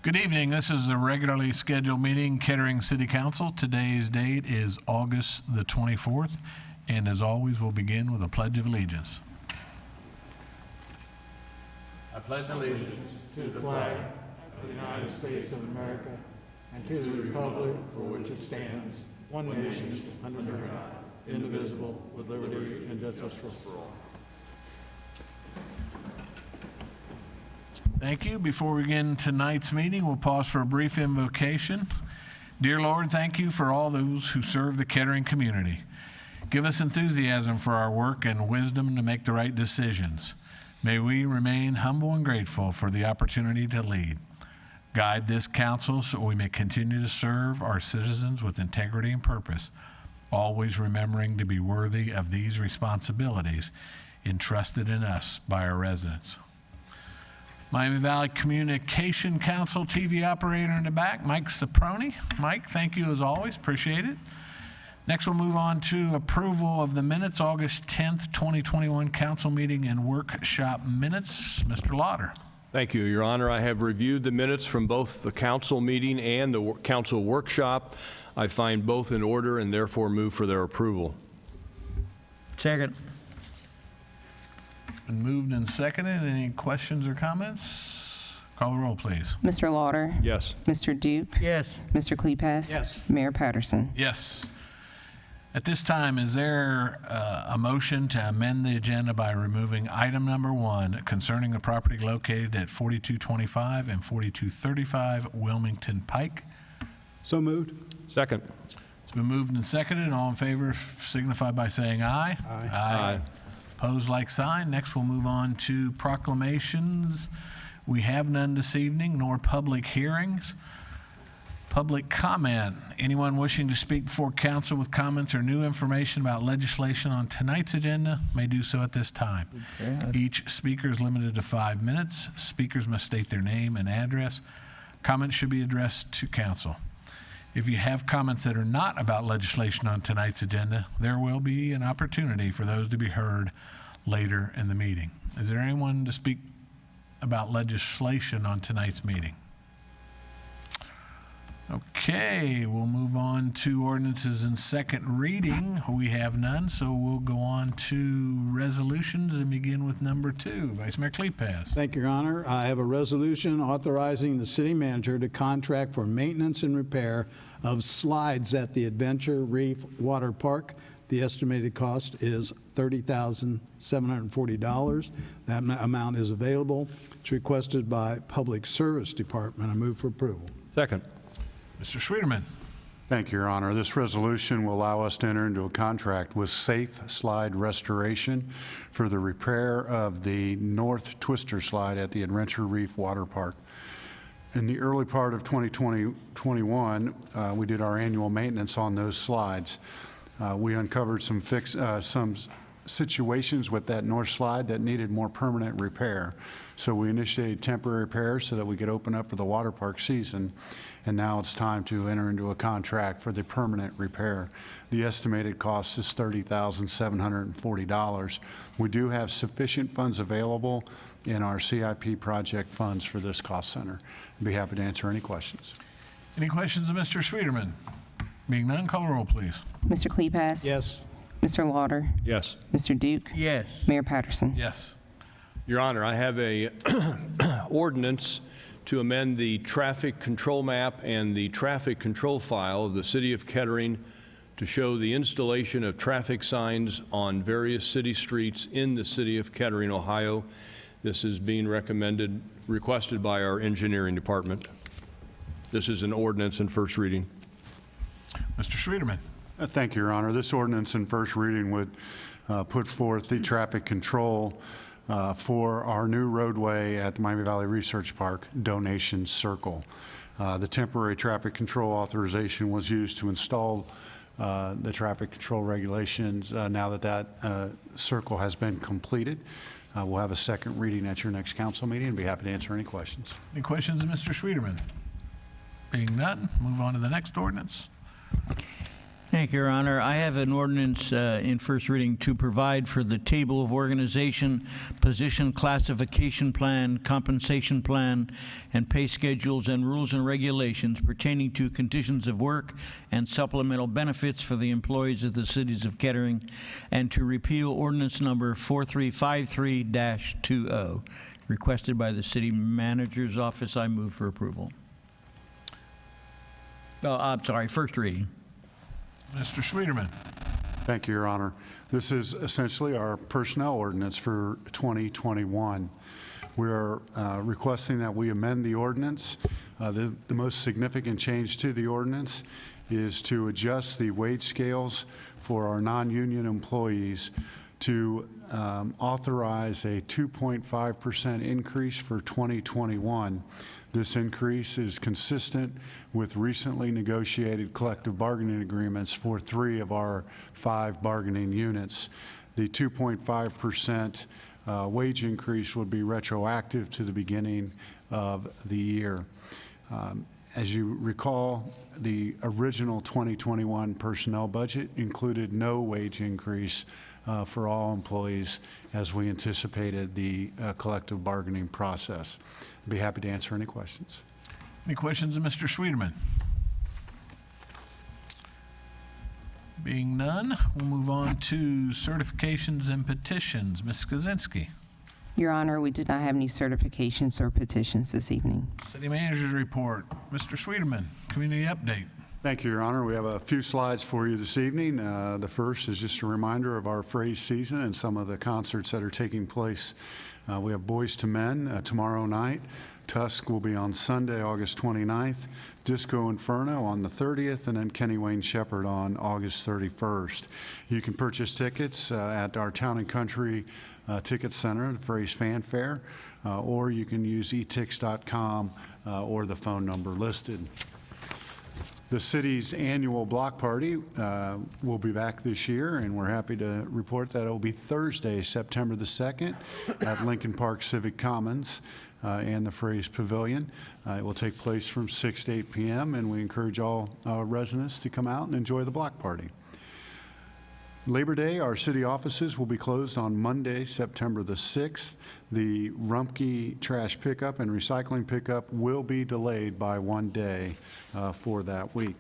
Good evening. This is a regularly scheduled meeting, Kettering City Council. Today's date is August the 24th, and as always, we'll begin with a Pledge of Allegiance. I pledge allegiance to the flag of the United States of America and to the republic for which it stands, one nation, under God, indivisible, with liberty and justice for all. Thank you. Before we begin tonight's meeting, we'll pause for a brief invocation. Dear Lord, thank you for all those who serve the Kettering community. Give us enthusiasm for our work and wisdom to make the right decisions. May we remain humble and grateful for the opportunity to lead. Guide this council so we may continue to serve our citizens with integrity and purpose, always remembering to be worthy of these responsibilities entrusted in us by our residents. Miami Valley Communication Council TV operator in the back, Mike Soproni. Mike, thank you as always. Appreciate it. Next, we'll move on to approval of the minutes, August 10th, 2021 council meeting and workshop minutes. Mr. Lauder. Thank you, Your Honor. I have reviewed the minutes from both the council meeting and the council workshop. I find both in order and therefore move for their approval. Second. Been moved and seconded. Any questions or comments? Call the roll, please. Mr. Lauder? Yes. Mr. Duke? Yes. Mr. Kleepass? Yes. Mayor Patterson? Yes. At this time, is there a motion to amend the agenda by removing item number 1 concerning the property located at 4225 and 4235 Wilmington Pike? So moved. Second. It's been moved and seconded. All in favor signify by saying aye. Aye. Aye. Opposed, like sign. Next, we'll move on to proclamations. We have none this evening, nor public hearings. Public comment. Anyone wishing to speak before council with comments or new information about legislation on tonight's agenda may do so at this time. Okay. Each speaker is limited to 5 minutes. Speakers must state their name and address. Comments should be addressed to council. If you have comments that are not about legislation on tonight's agenda, there will be an opportunity for those to be heard later in the meeting. Is there anyone to speak about legislation on tonight's meeting? Okay, we'll move on to ordinances in second reading. We have none, so we'll go on to resolutions and begin with number 2. Vice Mayor Kleepass. Thank you, Your Honor. I have a resolution authorizing the city manager to contract for maintenance and repair of slides at the Adventure Reef Water Park. The estimated cost is $30,740. That amount is available. It's requested by Public Service Department. I move for approval. Second. Mr. Schwederman. Thank you, Your Honor. This resolution will allow us to enter into a contract with Safe Slide Restoration for the repair of the North Twister Slide at the Adventure Reef Water Park. In the early part of 2021, we did our annual maintenance on those slides. We uncovered some situations with that north slide that needed more permanent repair. So we initiated temporary repairs so that we could open up for the water park season. And now it's time to enter into a contract for the permanent repair. The estimated cost is $30,740. We do have sufficient funds available in our CIP project funds for this cost center. I'd be happy to answer any questions. Any questions of Mr. Schwederman? Being none, call the roll, please. Mr. Kleepass? Yes. Mr. Lauder? Yes. Mr. Duke? Yes. Mayor Patterson? Yes. Your Honor, I have a ordinance to amend the traffic control map and the traffic control file of the City of Kettering to show the installation of traffic signs on various city streets in the City of Kettering, Ohio. This is being requested by our engineering department. This is an ordinance in first reading. Mr. Schwederman. Thank you, Your Honor. This ordinance in first reading would put forth the traffic control for our new roadway at the Miami Valley Research Park, Donation Circle. The temporary traffic control authorization was used to install the traffic control regulations. Now that that circle has been completed, we'll have a second reading at your next council meeting and be happy to answer any questions. Any questions of Mr. Schwederman? Being none, move on to the next ordinance. Thank you, Your Honor. I have an ordinance in first reading to provide for the table of organization, position classification plan, compensation plan, and pay schedules and rules and regulations pertaining to conditions of work and supplemental benefits for the employees of the cities of Kettering, and to repeal ordinance number 4353-20. Requested by the city manager's office. I move for approval. Oh, I'm sorry, first reading. Mr. Schwederman. Thank you, Your Honor. This is essentially our personnel ordinance for 2021. We are requesting that we amend the ordinance. The most significant change to the ordinance is to adjust the wage scales for our non-union employees to authorize a 2.5% increase for 2021. This increase is consistent with recently negotiated collective bargaining agreements for 3 of our 5 bargaining units. The 2.5% wage increase would be retroactive to the beginning of the year. As you recall, the original 2021 personnel budget included no wage increase for all employees as we anticipated the collective bargaining process. I'd be happy to answer any questions. Any questions of Mr. Schwederman? Being none, we'll move on to certifications and petitions. Ms. Kozinski. Your Honor, we did not have any certifications or petitions this evening. City Manager's report. Mr. Schwederman, community update. Thank you, Your Honor. We have a few slides for you this evening. The first is just a reminder of our phrase season and some of the concerts that are taking place. We have Boys to Men tomorrow night. Tusk will be on Sunday, August 29th. Disco Inferno on the 30th, and then Kenny Wayne Shepherd on August 31st. You can purchase tickets at our Town and Country Ticket Center, the phrase fanfare, or you can use etix.com or the phone number listed. The city's annual block party will be back this year, and we're happy to report that it will be Thursday, September the 2nd at Lincoln Park Civic Commons and the Phrase Pavilion. It will take place from 6 to 8 p.m., and we encourage all residents to come out and enjoy the block party. Labor Day, our city offices will be closed on Monday, September the 6th. The Rumpke trash pickup and recycling pickup will be delayed by 1 day for that week.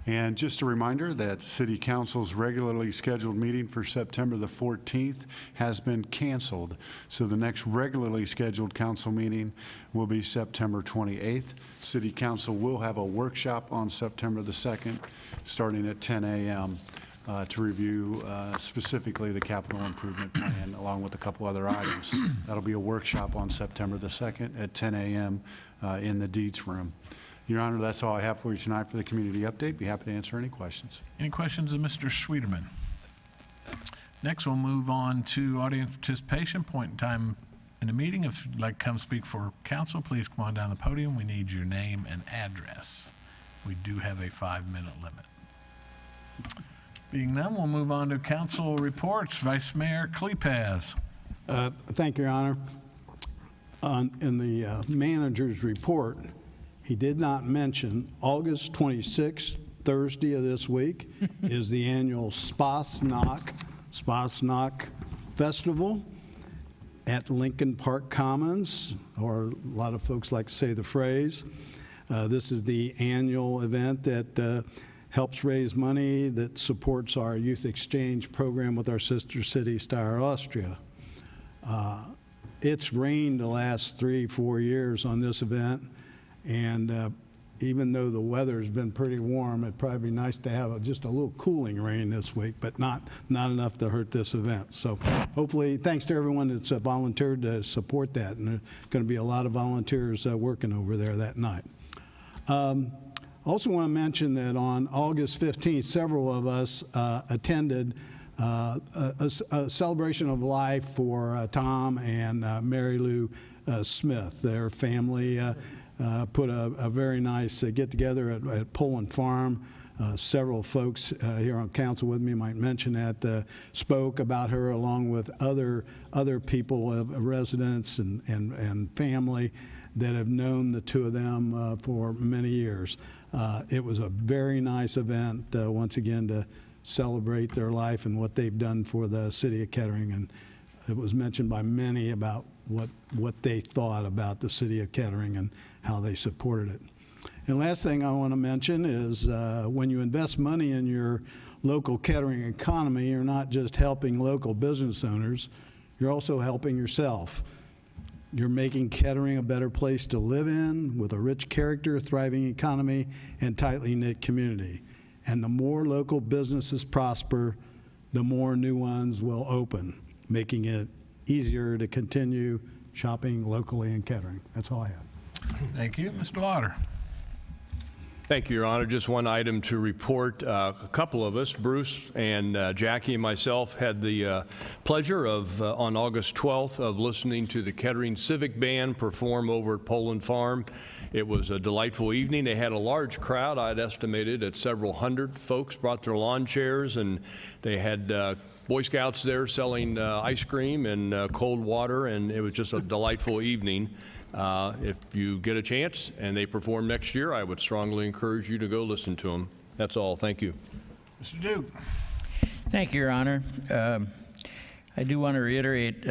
And just a reminder that City Council's regularly scheduled meeting for September the 14th has been canceled. So the next regularly scheduled council meeting will be September 28th. City Council will have a workshop on September the 2nd, starting at 10 a.m. To review specifically the capital improvement plan, along with a couple other items. That'll be a workshop on September the 2nd at 10 a.m. In the Deeds Room. Your Honor, that's all I have for you tonight for the community update. Be happy to answer any questions. Any questions of Mr. Schwederman? Next, we'll move on to audience participation. Point in time in the meeting. If you'd like to come speak for council, please come on down the podium. We need your name and address. We do have a 5-minute limit. Being none, we'll move on to council reports. Vice Mayor Klepaz. Thank you, Your Honor. In the manager's report, he did not mention August 26th, Thursday of this week, is the annual Spasnak Festival at Lincoln Park Commons, or a lot of folks like to say the phrase. This is the annual event that helps raise money that supports our youth exchange program with our sister city, Steyr, Austria. It's rained the last 3-4 years on this event, and even though the weather's been pretty warm, it'd probably be nice to have just a little cooling rain this week, but not enough to hurt this event. So hopefully, thanks to everyone that's volunteered to support that, and there's going to be a lot of volunteers working over there that night. Also want to mention that on August 15th, several of us attended a celebration of life for Tom and Mary Lou Smith. Their family put a very nice get-together at Poland Farm. Several folks here on council with me might mention that spoke about her along with other people, residents and family that have known the two of them for many years. It was a very nice event, once again, to celebrate their life and what they've done for the city of Kettering. And it was mentioned by many about what they thought about the city of Kettering and how they supported it. And last thing I want to mention is when you invest money in your local Kettering economy, you're not just helping local business owners, you're also helping yourself. You're making Kettering a better place to live in with a rich character, thriving economy, and tightly knit community. And the more local businesses prosper, the more new ones will open, making it easier to continue shopping locally in Kettering. That's all I have. Thank you. Mr. Lauder. Thank you, Your Honor. Just one item to report. A couple of us, Bruce and Jackie and myself, had the pleasure of, on August 12th, of listening to the Kettering Civic Band perform over at Poland Farm. It was a delightful evening. They had a large crowd. I'd estimated at several hundred folks brought their lawn chairs, and they had Boy Scouts there selling ice cream and cold water, and it was just a delightful evening. If you get a chance and they perform next year, I would strongly encourage you to go listen to them. That's all. Thank you. Mr. Duke. Thank you, Your Honor. I do want to reiterate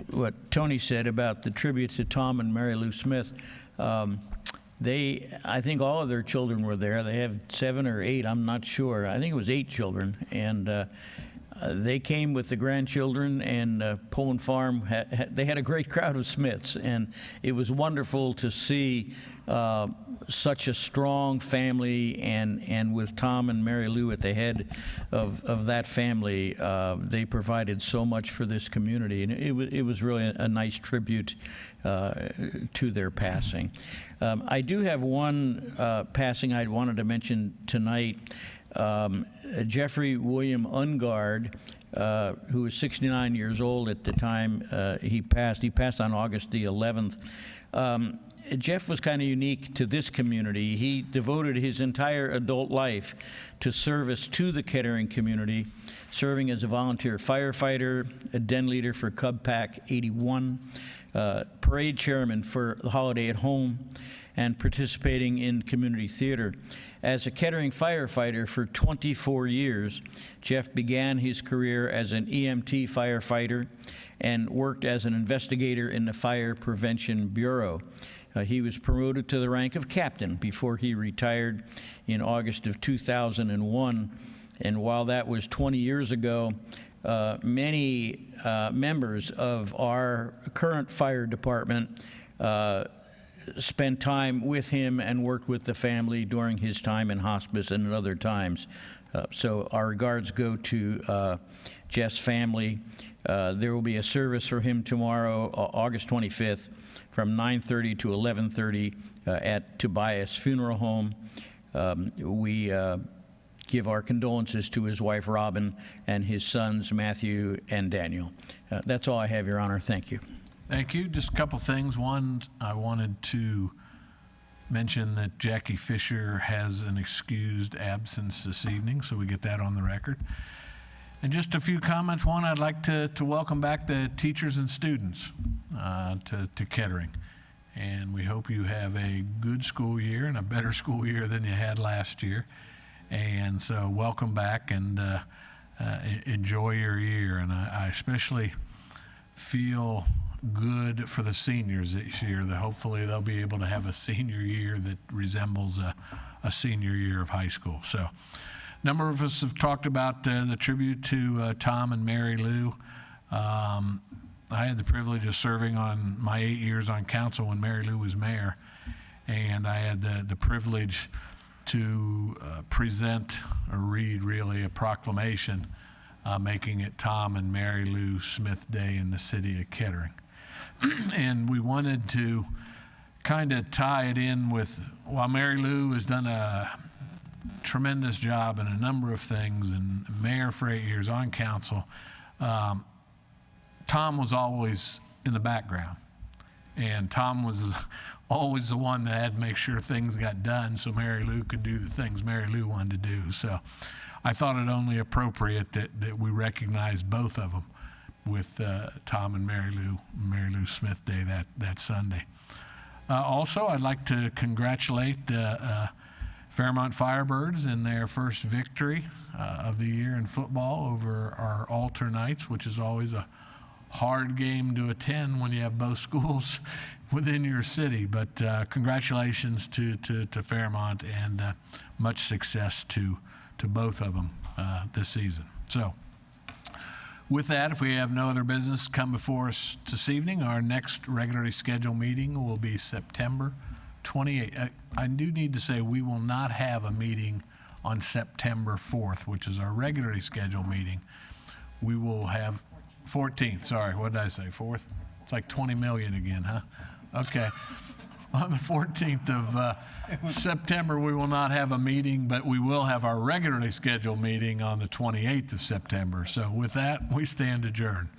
what Tony said about the tributes to Tom and Mary Lou Smith. I think all of their children were there. They have 7 or 8, I'm not sure. I think it was 8 children. And they came with the grandchildren, and Poland Farm, they had a great crowd of Smiths. And it was wonderful to see such a strong family, and with Tom and Mary Lou at the head of that family, they provided so much for this community. And it was really a nice tribute to their passing. I do have one passing I wanted to mention tonight. Jeffrey William Ungard, who was 69 years old at the time he passed. He passed on August the 11th. Jeff was kind of unique to this community. He devoted his entire adult life to service to the Kettering community, serving as a volunteer firefighter, a den leader for Cub Pack 81, parade chairman for the Holiday at Home, and participating in community theater. As a Kettering firefighter for 24 years, Jeff began his career as an EMT firefighter and worked as an investigator in the Fire Prevention Bureau. He was promoted to the rank of captain before he retired in August of 2001. And while that was 20 years ago, many members of our current fire department spent time with him and worked with the family during his time in hospice and at other times. So our regards go to Jeff's family. There will be a service for him tomorrow, August 25th, from 9:30 to 11:30 at Tobias Funeral Home. We give our condolences to his wife, Robin, and his sons, Matthew and Daniel. That's all I have, Your Honor. Thank you. Thank you. Just a couple things. One, I wanted to mention that Jackie Fisher has an excused absence this evening, so we get that on the record. And just a few comments. One, I'd like to welcome back the teachers and students to Kettering. And we hope you have a good school year and a better school year than you had last year. And so welcome back, and enjoy your year. And I especially feel good for the seniors this year, that hopefully they'll be able to have a senior year that resembles a senior year of high school. So a number of us have talked about the tribute to Tom and Mary Lou. I had the privilege of serving on my 8 years on council when Mary Lou was mayor, and I had the privilege to present or read really a proclamation making it Tom and Mary Lou Smith Day in the city of Kettering. And we wanted to kind of tie it in with, while Mary Lou has done a tremendous job in a number of things, and mayor for 8 years on council, Tom was always in the background. And Tom was always the one that had to make sure things got done so Mary Lou could do the things Mary Lou wanted to do. So I thought it only appropriate that we recognize both of them with Tom and Mary Lou Smith Day that Sunday. Also, I'd like to congratulate Fairmont Firebirds in their first victory of the year in football over our Alter Knights, which is always a hard game to attend when you have both schools within your city. But congratulations to Fairmont, and much success to both of them this season. So with that, if we have no other business come before us this evening, our next regularly scheduled meeting will be September 28th. I do need to say we will not have a meeting on September 4th, which is our regularly scheduled meeting. We will have 14th, sorry, what did I say, 4th? It's like 20 million again, huh? Okay. On the 14th of September, we will not have a meeting, but we will have our regularly scheduled meeting on the 28th of September. So with that, we stand adjourned.